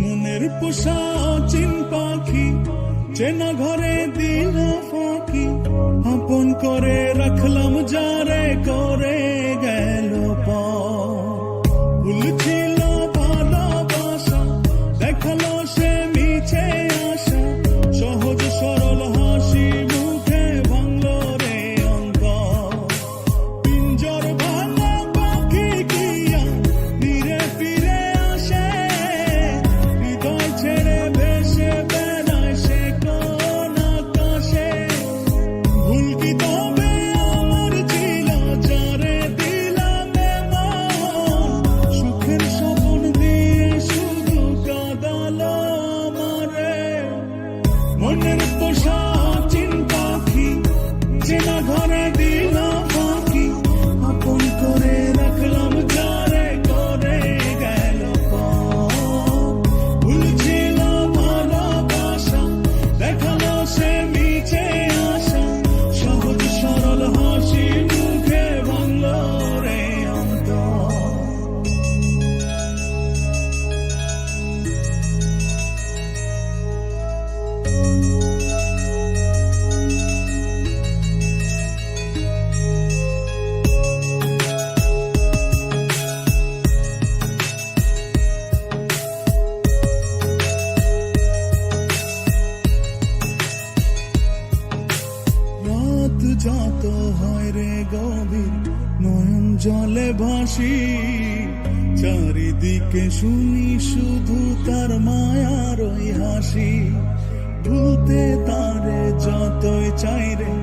মনের পোষা অচিন পাখি চেনা ঘরে দিল ফাঁকি, আপন করে রাখলাম যারে করে গেল ভুল ছিল ভালোবাসা, দেখালো সে মিছে আশা, সহজ সরল হাসি মুখে ভাঙলো রে অন্তর। পিঞ্জর ভাঙা পাখি কিয়া ধীরে ফিরে আসে, হৃদয় ছেড়ে ভেসে বেড়ায় সে কোন আকাশে। ভুল কি তবে আমার ছিল যারে দিলাম এমন, সুখের স্বপ্ন দিয়ে শুধু কাঁদালো আমারে। মনের পোষা অচিন পাখি চেনা ঘরে দিল ফাঁকি, আপন করে রাখলাম যারে করে গেল ভুল ছিল ভালোবাসা, দেখালো সে মিছে আশা, সহজ সরল হাসি মুখে ভাঙলো রে অন্তর। রাত যত হয় রে গভীর, নয়ন জলে ভাসি, চারিদিকে শুনি শুধু তার মায়ার ওই হাসি। ভুলতে তারে যতই চাই রে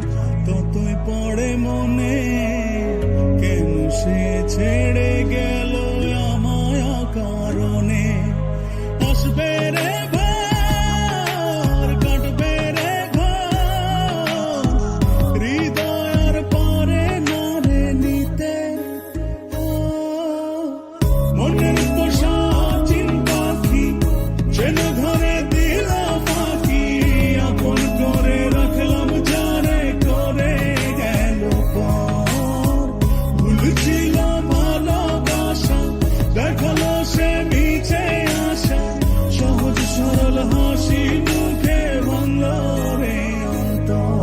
ততই পড়ে মনে, কেন সে ছেড়ে গেল আমায় কারণে। আসবে রে ভোর, কাটবে রে ঘোর, হৃদয়ের পরে না রে নিতে। মনের পোষা অচিন পাখি চেনা ঘরে দিল ফাঁকি, আপন করে রাখলাম যারে করে গেল ভুল ছিল ভালোবাসা, দেখালো সে মিছে আশা, সহজ সরল হাসি মুখে ভাঙলো রে অন্তর।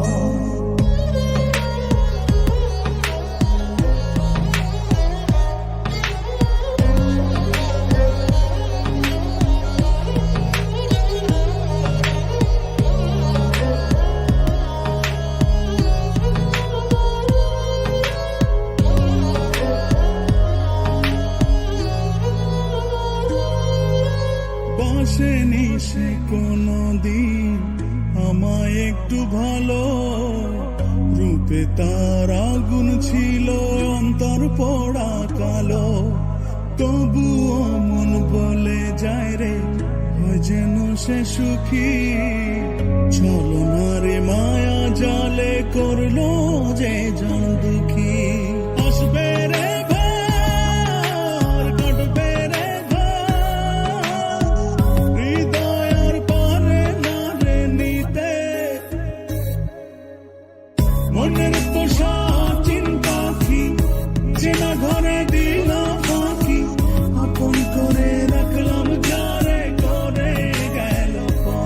বাসেনি সে কোনদিন আমায় একটু ভালো, রূপে তার আগুন ছিল অন্তর পড়া কালো। তবুও মন বলে যায় রে হয় যেন সে সুখী, ছলনারে মায়া জালে করলো যে জন দুঃখী। আসবে রে ভোর, কাটবে রে ঘোর, হৃদয়ের পরে না রে নিতে। মনের পোষা